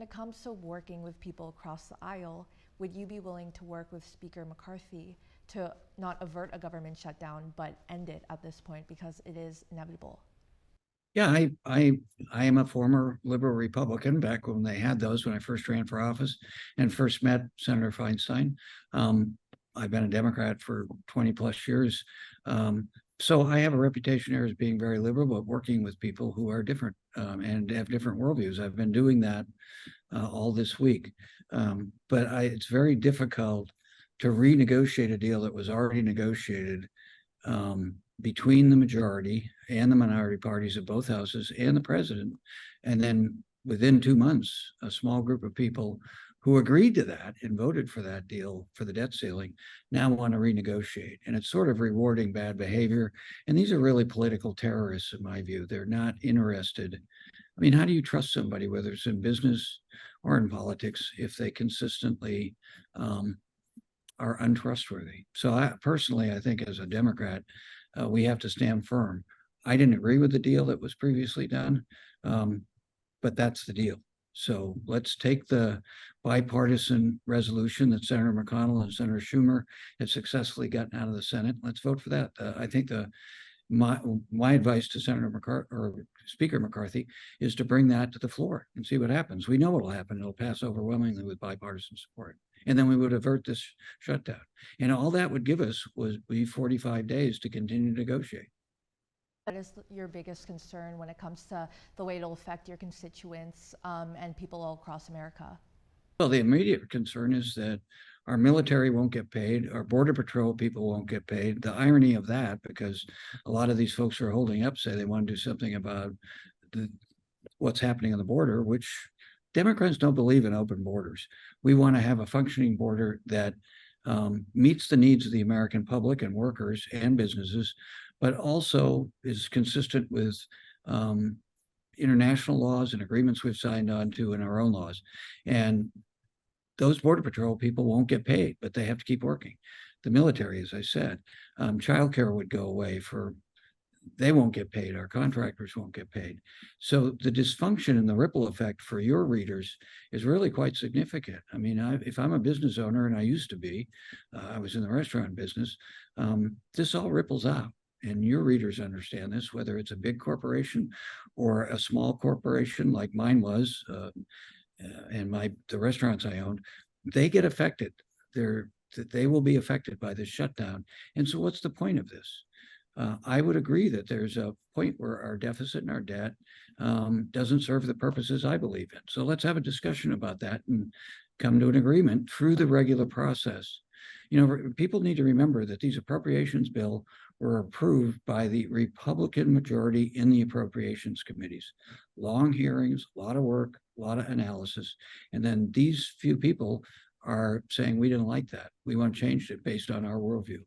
it comes to working with people across the aisle, would you be willing to work with Speaker McCarthy to not avert a government shutdown, but end it at this point because it is inevitable? Yeah, I am a former liberal Republican back when they had those when I first ran for office and first met Senator Feinstein. I've been a Democrat for 20 plus years. So I have a reputation here as being very liberal, but working with people who are different and have different worldviews. I've been doing that all this week. But it's very difficult to renegotiate a deal that was already negotiated between the majority and the minority parties of both houses and the president. And then within 2 months, a small group of people who agreed to that and voted for that deal for the debt ceiling now want to renegotiate. And it's sort of rewarding bad behavior. And these are really political terrorists, in my view. They're not interested. I mean, how do you trust somebody, whether it's in business or in politics, if they consistently are untrustworthy? So I think as a Democrat, we have to stand firm. I didn't agree with the deal that was previously done, but that's the deal. So let's take the bipartisan resolution that Senator McConnell and Senator Schumer have successfully gotten out of the Senate. Let's vote for that. I think my advice to Senator McCarthy or Speaker McCarthy is to bring that to the floor and see what happens. We know what will happen. It'll pass overwhelmingly with bipartisan support. And then we would avert this shutdown. And all that would give us would be 45 days to continue to negotiate. What is your biggest concern when it comes to the way it'll affect your constituents and people all across America? Well, the immediate concern is that our military won't get paid, our Border Patrol people won't get paid. The irony of that, because a lot of these folks who are holding up say they want to do something about what's happening on the border, which Democrats don't believe in open borders. We want to have a functioning border that meets the needs of the American public and workers and businesses, but also is consistent with international laws and agreements we've signed on to in our own laws. And those Border Patrol people won't get paid, but they have to keep working. The military, as I said, childcare would go away they won't get paid. Our contractors won't get paid. So the dysfunction and the ripple effect for your readers is really quite significant. I mean, if I'm a business owner, and I used to be, I was in the restaurant business, this all ripples out. And your readers understand this, whether it's a big corporation or a small corporation like mine was, and the restaurants I owned, they get affected. They will be affected by this shutdown. And so what's the point of this? I would agree that there's a point where our deficit and our debt doesn't serve the purposes I believe in. So let's have a discussion about that and come to an agreement through the regular process. You know, people need to remember that these appropriations bill were approved by the Republican majority in the appropriations committees. Long hearings, a lot of work, a lot of analysis. And then these few people are saying, we didn't like that. We want to change it based on our worldview.